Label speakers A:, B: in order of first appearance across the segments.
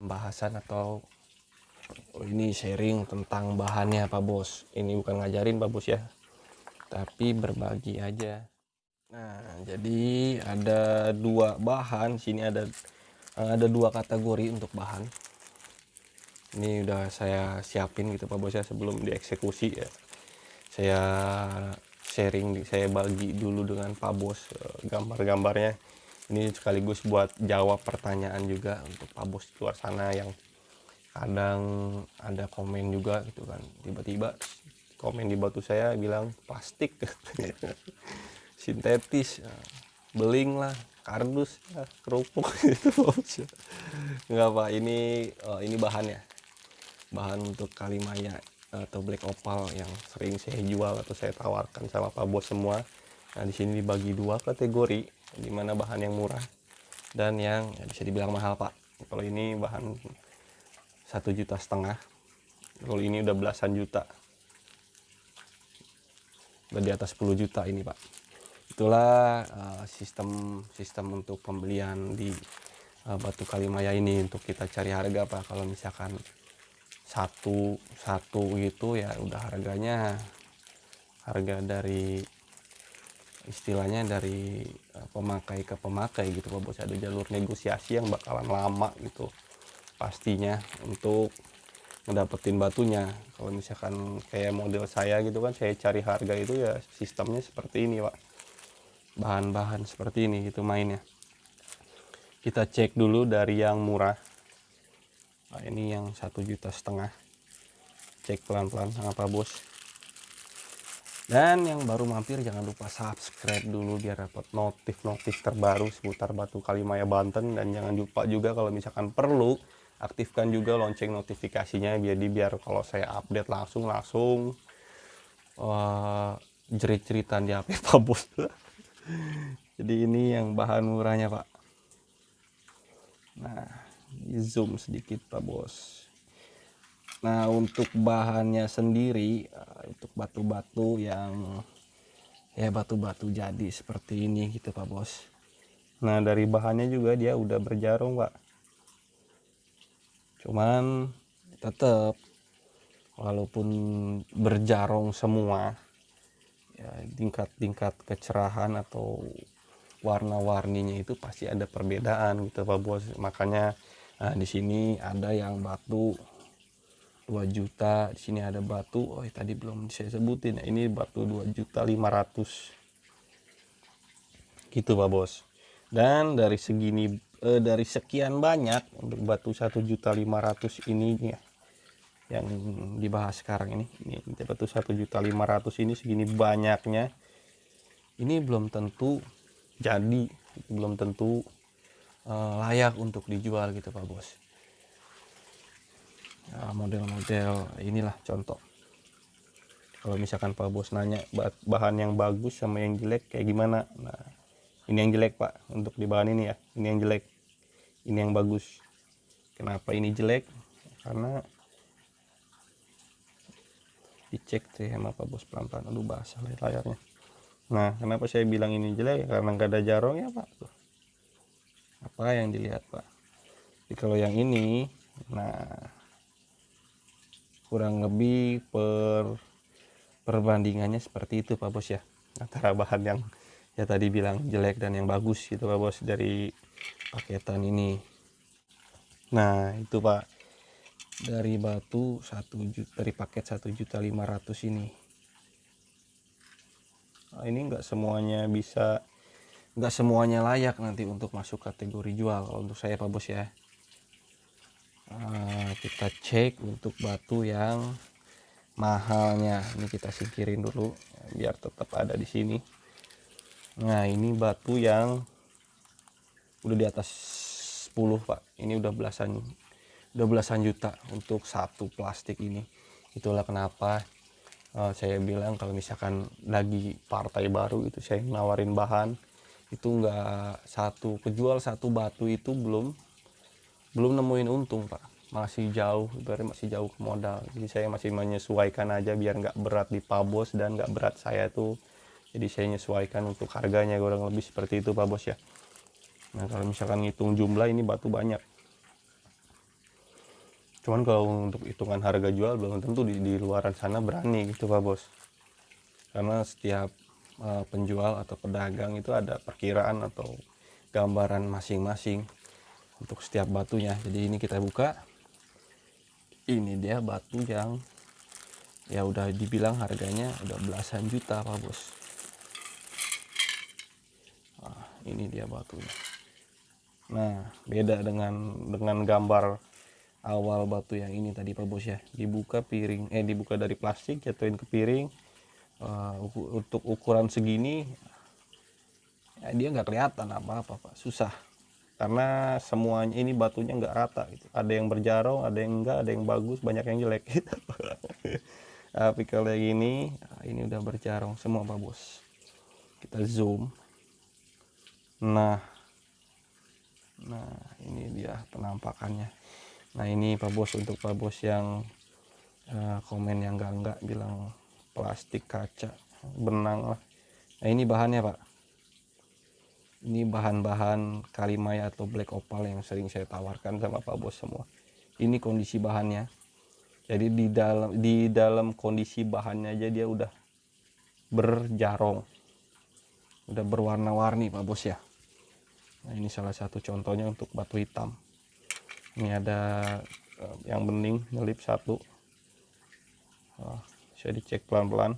A: pembahasan atau ini sharing tentang bahannya Pak Bos. Ini bukan ngajarin Pak Bos ya, tapi berbagi aja. Nah, jadi ada dua bahan sini, ada dua kategori untuk bahan. Ini udah saya siapin gitu Pak Bos ya, sebelum dieksekusi ya. Saya sharing, saya bagi dulu dengan Pak Bos gambar-gambarnya. Ini sekaligus buat jawab pertanyaan juga untuk Pak Bos di luar sana yang kadang ada komen juga gitu kan, tiba-tiba komen di batu saya bilang plastik sintetis, beling lah, kardus lah, kerupuk gitu. Enggak Pak, ini bahannya, bahan untuk kalimaya atau black opal yang sering saya jual atau saya tawarkan sama Pak Bos semua. Nah, di sini dibagi dua kategori, di mana bahan yang murah dan yang ya, bisa dibilang mahal Pak. Kalau ini bahan 1,5 juta, kalau ini udah belasan juta, udah di atas 10 juta ini Pak. Itulah sistem untuk pembelian di Batu Kalimaya ini. Untuk kita cari harga Pak, kalau misalkan satu gitu ya udah harga dari istilahnya dari pemakai ke pemakai gitu Pak Bos. Ada jalur negosiasi yang bakalan lama gitu pastinya untuk ngedapetin batunya. Kalau misalkan kayak model saya gitu kan, saya cari harga itu ya sistemnya seperti ini Pak, bahan-bahan seperti ini gitu mainnya. Kita cek dulu dari yang murah. Nah, ini yang 1,5 juta, cek pelan-pelan sama Pak Bos. Dan yang baru mampir jangan lupa subscribe dulu biar dapat notif terbaru seputar Batu Kalimaya Banten. Dan jangan lupa juga kalau misalkan perlu aktifkan juga lonceng notifikasinya, biar kalau saya update langsung jerit-jeritan di HP Pak Bos. Jadi ini yang bahan murahnya Pak. Nah, di zoom sedikit Pak Bos. Nah, untuk bahannya sendiri untuk batu-batu yang ya batu-batu jadi seperti ini gitu Pak Bos. Nah, dari bahannya juga dia udah berjarong Pak. Cuman tetap walaupun berjarong semua ya, tingkat kecerahan atau warna-warninya itu pasti ada perbedaan gitu Pak Bos. Makanya di sini ada yang batu 2 juta, di sini ada batu tadi belum saya sebutin. Ini batu 2.500.000 gitu Pak Bos. Dan dari dari sekian banyak untuk batu 1.500.000 ini ya, yang dibahas sekarang ini batu 1.500.000 ini segini banyaknya, ini belum tentu jadi, belum tentu layak untuk dijual gitu Pak Bos. Nah, model-model inilah contoh. Kalau misalkan Pak Bos nanya bahan yang bagus sama yang jelek kayak gimana, nah ini yang jelek Pak, untuk di bahan ini ya, ini yang jelek, ini yang bagus. Kenapa ini jelek? Karena dicek tuh sama Pak Bos pelan-pelan, aduh basah layarnya. Nah, kenapa saya bilang ini jelek? Karena nggak ada jarongnya Pak. Tuh. Apa yang dilihat Pak? Jadi kalau yang ini, nah kurang lebih perbandingannya seperti itu Pak Bos ya, antara bahan yang ya tadi bilang jelek dan yang bagus gitu Pak Bos dari paketan ini. Nah itu Pak, dari batu 1 juta, dari paket 1.500.000 ini. Nah, ini nggak semuanya layak nanti untuk masuk kategori jual kalau untuk saya Pak Bos ya. Kita cek untuk batu yang mahalnya, ini kita singkirin dulu biar tetap ada di sini. Nah ini batu yang udah di atas 10 Pak, ini udah belasan juta untuk satu plastik ini. Itulah kenapa saya bilang kalau misalkan lagi partai baru itu saya nawarin bahan itu nggak kejual satu batu itu belum nemuin untung Pak, masih jauh, berarti masih jauh ke modal. Jadi saya masih menyesuaikan aja biar nggak berat di Pak Bos dan nggak berat saya tuh, jadi saya menyesuaikan untuk harganya kurang lebih seperti itu Pak Bos ya. Nah kalau misalkan ngitung jumlah ini batu banyak, Cuman kalau untuk hitungan harga jual belum tentu di luaran sana berani gitu Pak Bos, karena setiap penjual atau pedagang itu ada perkiraan atau gambaran masing-masing untuk setiap batunya. Jadi ini kita buka, ini dia batu yang ya udah dibilang harganya udah belasan juta Pak Bos. Nah, ini dia batunya. Nah, beda dengan gambar awal batu yang ini tadi Pak Bos ya. Dibuka dibuka dari plastik, jatuhin ke piring. Untuk ukuran segini ya dia nggak kelihatan apa-apa Pak, susah. Karena semuanya ini batunya nggak rata gitu. Ada yang berjarong, ada yang enggak, ada yang bagus, banyak yang jelek gitu. Tapi kalau yang ini udah berjarong semua Pak Bos. Kita zoom. Nah ini dia penampakannya. Nah ini Pak Bos, untuk Pak Bos yang komen yang enggak bilang plastik, kaca, benang lah. Nah ini bahannya Pak, ini bahan-bahan kalimaya atau black opal yang sering saya tawarkan sama Pak Bos semua. Ini kondisi bahannya. Jadi di dalam kondisi bahannya aja dia udah berjarong, udah berwarna-warni Pak Bos ya. Nah ini salah satu contohnya untuk batu hitam. Ini ada yang bening nyelip satu. Bisa dicek pelan-pelan.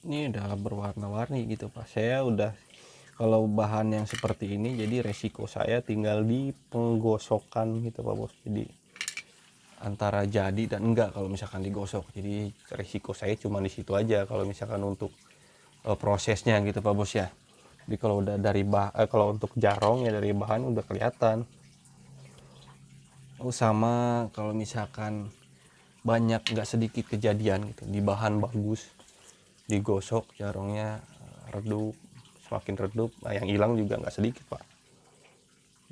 A: Ini udah berwarna-warni gitu Pak. Saya udah, kalau bahan yang seperti ini jadi resiko saya tinggal di penggosokan gitu Pak Bos. Jadi antara jadi dan enggak kalau misalkan digosok. Jadi resiko saya cuma di situ aja kalau misalkan untuk prosesnya gitu Pak Bos ya. Jadi kalau udah dari kalau untuk jarong ya dari bahan udah kelihatan. Sama kalau misalkan banyak nggak sedikit kejadian gitu di bahan bagus, digosok jarongnya redup, semakin redup, yang hilang juga nggak sedikit Pak.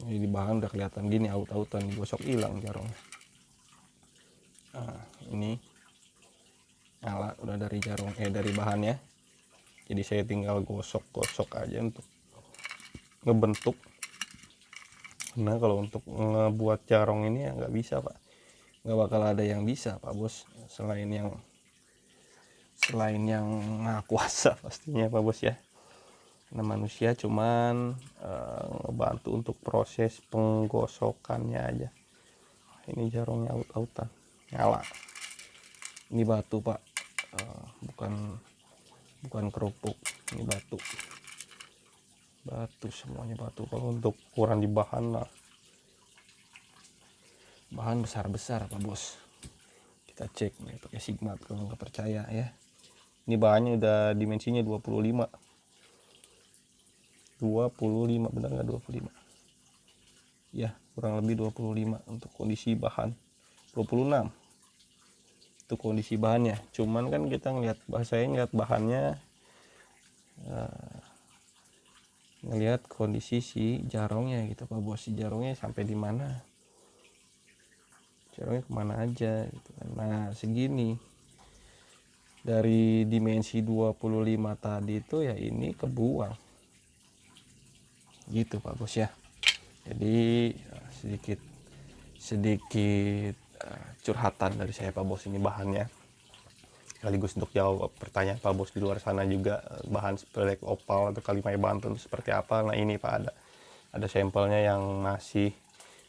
A: Ini di bahan udah kelihatan gini, aut-autan digosok hilang jarongnya. Nah ini nyala udah dari dari bahannya. Jadi saya tinggal gosok-gosok aja untuk ngebentuk. Nah kalau untuk ngebuat jarong ini ya nggak bisa Pak, nggak bakal ada yang bisa Pak Bos selain yang maha kuasa pastinya Pak Bos ya. Nah manusia cuman ngebantu untuk proses penggosokannya aja. Ini jarongnya aut-autan nyala. Ini batu Pak, bukan kerupuk, ini batu semuanya batu. Kalau untuk ukuran di bahan lah, bahan besar Pak Bos. Kita cek nih pakai sigmat kalau nggak percaya ya. Ini bahannya udah dimensinya 25 benar nggak 25 ya, kurang lebih 25 untuk kondisi bahan, 26 itu kondisi bahannya. Cuman kan kita ngelihat bahannya, ngelihat kondisi si jarongnya gitu Pak Bos. Si jarongnya sampai di mana, jarongnya kemana aja gitu kan. Nah segini dari dimensi 25 tadi itu ya ini kebuang gitu Pak Bos ya. Jadi sedikit curhatan dari saya Pak Bos, ini bahannya sekaligus untuk jawab pertanyaan Pak Bos di luar sana juga, bahan black opal atau kalimaya Banten seperti apa. Nah ini Pak, ada sampelnya yang masih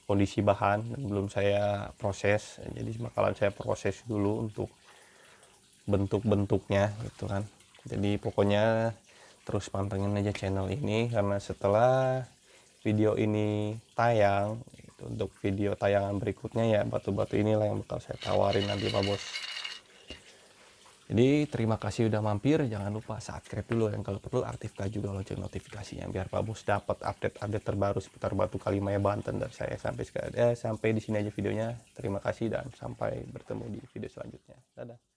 A: kondisi bahan dan belum saya proses, jadi bakalan saya proses dulu untuk bentuk-bentuknya gitu kan. Jadi pokoknya terus pantengin aja channel ini, karena setelah video ini tayang untuk video tayangan berikutnya ya batu-batu inilah yang bakal saya tawarin nanti Pak Bos. Jadi terima kasih udah mampir, jangan lupa subscribe dulu, dan kalau perlu aktifkan juga lonceng notifikasinya biar Pak Bos dapat update terbaru seputar batu kalimaya Banten dari saya. Sampai di sini aja videonya. Terima kasih dan sampai bertemu di video selanjutnya. Dadah.